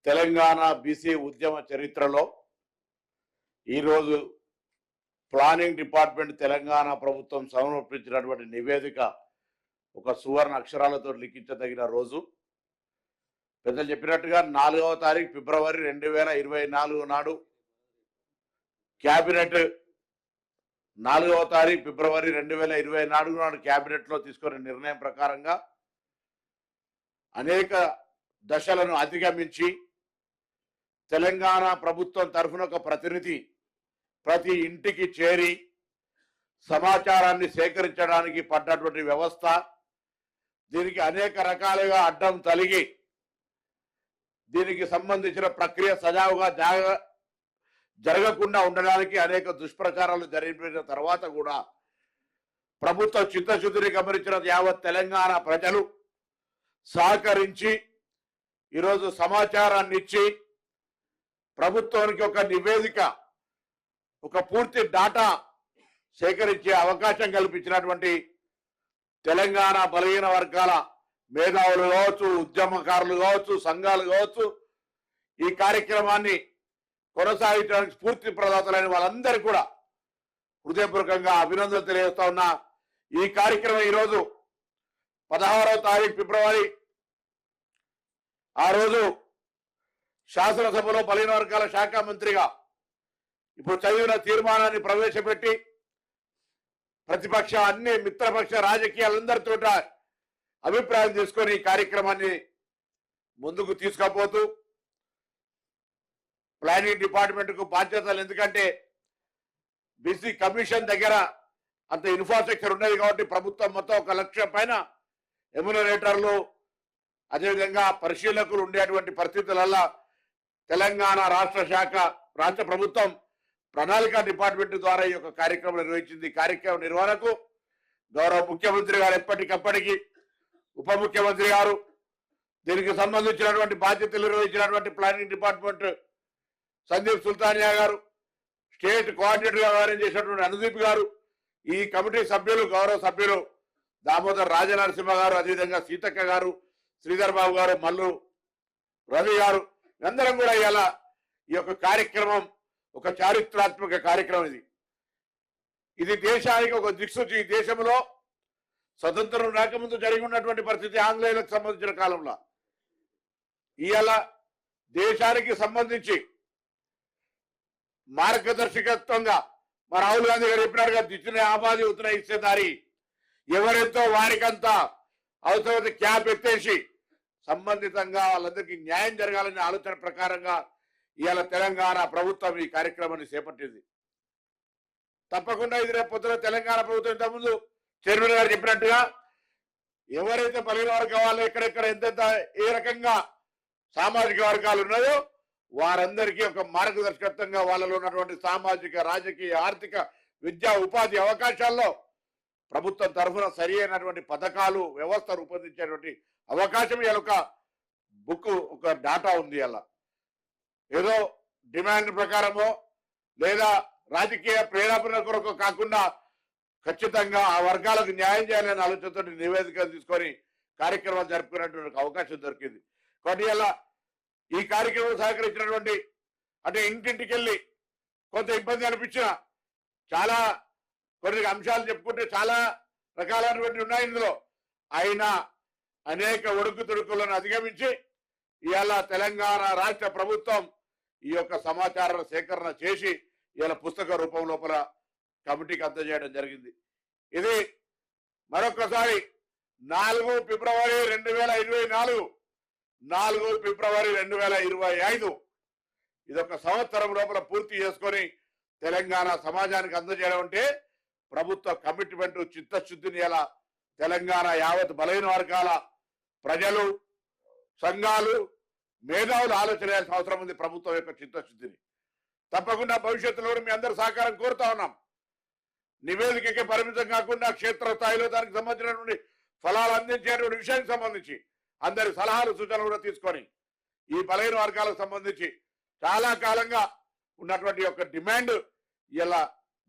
Telangana BC ఉద్యమ చరిత్రలో ఈరోజు ప్లానింగ్ డిపార్ట్మెంట్ తెలంగాణ ప్రభుత్వం సమర్పించినటువంటి నివేదిక ఒక సువర్ణ అక్షరాలతో లిఖించదగిన రోజు. పెద్దలు చెప్పినట్టుగా 4వ తారీఖు ఫిబ్రవరి 2024 నాడు క్యాబినెట్ 4వ తారీఖు ఫిబ్రవరి 2024 నాడు క్యాబినెట్లో తీసుకున్న నిర్ణయం ప్రకారంగా అనేక దశలను అధిగమించి తెలంగాణ ప్రభుత్వం తరఫున ఒక ప్రతినిధి ప్రతి ఇంటికి చేరి సమాచారాన్ని సేకరించడానికి పడ్డటువంటి వ్యవస్థ, దీనికి అనేక రకాలుగా అడ్డం తలిగి దీనికి సంబంధించిన ప్రక్రియ సజావుగా జరగకుండా ఉండడానికి అనేక దుష్ప్రచారాలు జరిగిన తర్వాత కూడా ప్రభుత్వ చిత్తశుద్ధిని గమనించిన యావత్ తెలంగాణ ప్రజలు సహకరించి ఈరోజు సమాచారాన్ని ఇచ్చి ప్రభుత్వానికి ఒక నివేదిక, ఒక పూర్తి డాటా సేకరించే అవకాశం కల్పించినటువంటి తెలంగాణ బలహీన వర్గాల మేధావులు కావచ్చు, ఉద్యమకారులు కావచ్చు, సంఘాలు కావచ్చు, ఈ కార్యక్రమాన్ని కొనసాగించడానికి స్ఫూర్తి ప్రదాతలైన వాళ్ళందరూ కూడా హృదయపూర్వకంగా అభినందనలు తెలియజేస్తా ఉన్నా. ఈ కార్యక్రమం ఈరోజు 16వ తారీఖు ఫిబ్రవరి, ఆ రోజు శాసనసభలో బలహీన వర్గాల శాఖ మంత్రిగా ఇప్పుడు చదివిన తీర్మానాన్ని ప్రవేశపెట్టి ప్రతిపక్ష అన్ని మిత్రపక్ష రాజకీయాలందరితో అభిప్రాయం తీసుకొని ఈ కార్యక్రమాన్ని ముందుకు తీసుకుపోతూ ప్లానింగ్ డిపార్ట్మెంట్కు బాధ్యతలు, ఎందుకంటే బీసీ కమిషన్ దగ్గర అంత ఇన్ఫ్రాస్ట్రక్చర్ ఉన్నది కాబట్టి ప్రభుత్వం మొత్తం 1 లక్ష పైన ఎమ్యునరేటర్లు, అదేవిధంగా పరిశీలకులు ఉండేటువంటి పరిస్థితులలో తెలంగాణ రాష్ట్ర ప్రభుత్వం ప్రణాళిక డిపార్ట్మెంట్ ద్వారా ఈ యొక్క కార్యక్రమం నిర్వహించింది. కార్యక్రమం నిర్వహణకు గౌరవ ముఖ్యమంత్రి గారు ఎప్పటికప్పటికి, ఉప ముఖ్యమంత్రి గారు, దీనికి సంబంధించినటువంటి బాధ్యతలు నిర్వహించినటువంటి ప్లానింగ్ డిపార్ట్మెంట్ సందీప్ సుల్తానియా గారు, స్టేట్ కోఆర్డినేటర్ గా వ్యవహారం చేసినటువంటి అనుదీప్ గారు, ఈ కమిటీ సభ్యులు గౌరవ సభ్యులు దామోదర్ రాజనరసింహ గారు, అదేవిధంగా సీతక్క గారు, శ్రీధర్ బాబు గారు, మల్లు రవి గారు, అందరం కూడా ఇలా ఈ యొక్క కార్యక్రమం ఒక చారిత్రాత్మక కార్యక్రమం. ఇది దేశానికి ఒక దిక్సూచి. ఈ దేశంలో స్వతంత్రం రాకముందు జరిగి ఉన్నటువంటి పరిస్థితి ఆంగ్లేయులకు సంబంధించిన కాలంలో ఇవాళ దేశానికి సంబంధించి మార్గదర్శకత్వంగా మా రాహుల్ గాంధీ గారు చెప్పినట్టుగా దిచ్చిన ఆబాది ఉత్తర ఇచ్చేదారి, ఎవరెంతో వారికంతా అవసరమైతే క్యాప్ ఎత్తేసి సంబంధితంగా వాళ్ళందరికీ న్యాయం జరగాలనే ఆలోచన ప్రకారంగా ఇవాళ తెలంగాణ ప్రభుత్వం ఈ కార్యక్రమాన్ని చేపట్టింది. తప్పకుండా ఇది రేపు పొద్దున తెలంగాణ ప్రభుత్వం ఇంతకుముందు చైర్మన్ గారు చెప్పినట్టుగా ఎవరైతే బలహీన వర్గాలు ఎక్కడెక్కడ ఎంతెంత ఏ రకంగా సామాజిక వర్గాలు ఉన్నాయో వారందరికీ ఒక మార్గదర్శకత్వంగా వాళ్ళలో ఉన్నటువంటి సామాజిక, రాజకీయ, ఆర్థిక, విద్యా, ఉపాధి అవకాశాల్లో ప్రభుత్వం తరఫున సరి అయినటువంటి పథకాలు, వ్యవస్థ రూపొందించేటువంటి అవకాశం ఇలా ఒక బుక్, ఒక డాటా ఉంది. అలా ఏదో డిమాండ్ ప్రకారమో లేదా రాజకీయ ప్రేరేపణ కొరకు కాకుండా ఖచ్చితంగా ఆ వర్గాలకు న్యాయం చేయాలనే ఆలోచనతో నివేదిక తీసుకొని కార్యక్రమాలు జరుపుకునేటువంటి అవకాశం దొరికింది. కాబట్టి ఇలా ఈ కార్యక్రమం సహకరించినటువంటి, అంటే ఇంటింటికి వెళ్ళి కొంత ఇబ్బంది అనిపించిన చాలా కొన్ని అంశాలు చెప్పుకుంటే చాలా రకాలైనటువంటి ఉన్నాయి ఇందులో, అయినా అనేక ఒడుకు తొడుకులను అధిగమించి ఇవాళ తెలంగాణ రాష్ట్ర ప్రభుత్వం ఈ యొక్క సమాచార సేకరణ చేసి ఇవాళ పుస్తక రూపం లోపల కమిటీకి అందజేయడం జరిగింది. ఇది మరొకసారి 4 ఫిబ్రవరి 2024, 4 ఫిబ్రవరి 2025 ఇదొక సంవత్సరం లోపల పూర్తి చేసుకొని తెలంగాణ సమాజానికి అందజేయడం అంటే ప్రభుత్వ కమిట్మెంట్, చిత్తశుద్ధిని ఇలా తెలంగాణ యావత్ బలహీన వర్గాల ప్రజలు, సంఘాలు, మేధావులు ఆలోచన చేయాల్సిన అవసరం ఉంది. ప్రభుత్వం యొక్క చిత్తశుద్ధిని తప్పకుండా భవిష్యత్తులో కూడా మీ అందరూ సహకారం కోరుతా ఉన్నాం. నివేదికకే పరిమితం కాకుండా క్షేత్రస్థాయిలో దానికి సంబంధించినటువంటి ఫలాలు అందించేటువంటి విషయానికి సంబంధించి అందరి సలహాలు, సూచనలు కూడా తీసుకొని ఈ బలహీన వర్గాలకు సంబంధించి చాలా కాలంగా ఉన్నటువంటి యొక్క డిమాండ్ ఇలా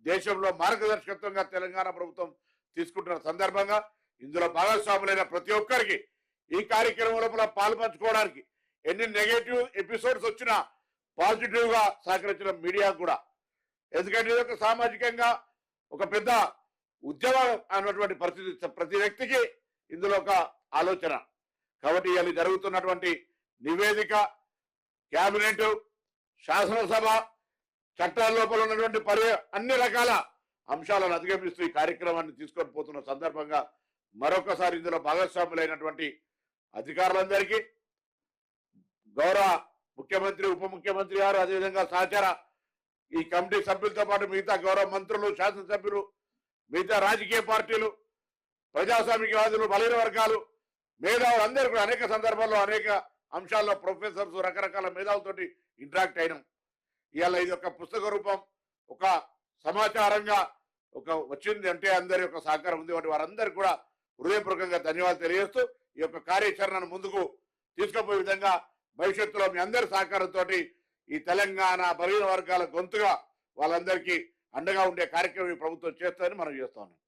దేశంలో మార్గదర్శకత్వంగా తెలంగాణ ప్రభుత్వం తీసుకుంటున్న సందర్భంగా ఇందులో భాగస్వాములైన ప్రతి ఒక్కరికి ఈ కార్యక్రమం లోపల పాల్పంచుకోవడానికి ఎన్ని నెగటివ్ ఎపిసోడ్స్ వచ్చినా పాజిటివ్ గా సహకరించిన మీడియా కూడా. ఎందుకంటే ఇది ఒక సామాజికంగా ఒక పెద్ద ఉద్యమం అన్నటువంటి పరిస్థితి ప్రతి వ్యక్తికి ఇందులో ఒక ఆలోచన. కాబట్టి ఇవాళ జరుగుతున్నటువంటి నివేదిక, కేబినెట్, శాసనసభ, చట్టాల లోపల ఉన్నటువంటి అన్ని రకాల అంశాలను అధిగమిస్తూ ఈ కార్యక్రమాన్ని తీసుకొని పోతున్న సందర్భంగా మరొకసారి ఇందులో భాగస్వాములైనటువంటి అధికారులందరికీ, గౌరవ ముఖ్యమంత్రి, ఉప ముఖ్యమంత్రి గారు, అదేవిధంగా సహచార ఈ కమిటీ సభ్యులతో పాటు మిగతా గౌరవ మంత్రులు, శాసనసభ్యులు, మిగతా రాజకీయ పార్టీలు, ప్రజాస్వామికవాదులు, బలైన వర్గాలు, మేధావులు అందరూ కూడా అనేక సందర్భాల్లో అనేక అంశాల్లో ప్రొఫెసర్స్, రకరకాల మేధావులతోటి ఇంటరాక్ట్ అయినాం. ఇవాళ ఇది ఒక పుస్తక రూపం, ఒక సమాచారంగా ఒక వచ్చింది అంటే అందరి యొక్క సహకారం ఉంది. వారందరూ కూడా హృదయపూర్వకంగా ధన్యవాదాలు తెలియజేస్తూ ఈ యొక్క కార్యాచరణను ముందుకు తీసుకుపోయే విధంగా భవిష్యత్తులో మీ అందరి సహకారంతో ఈ తెలంగాణ బలహీన వర్గాల గొంతుగా వాళ్ళందరికీ అండగా ఉండే కార్యక్రమం ఈ ప్రభుత్వం చేస్తుందని మనం చేస్తా ఉన్నాం.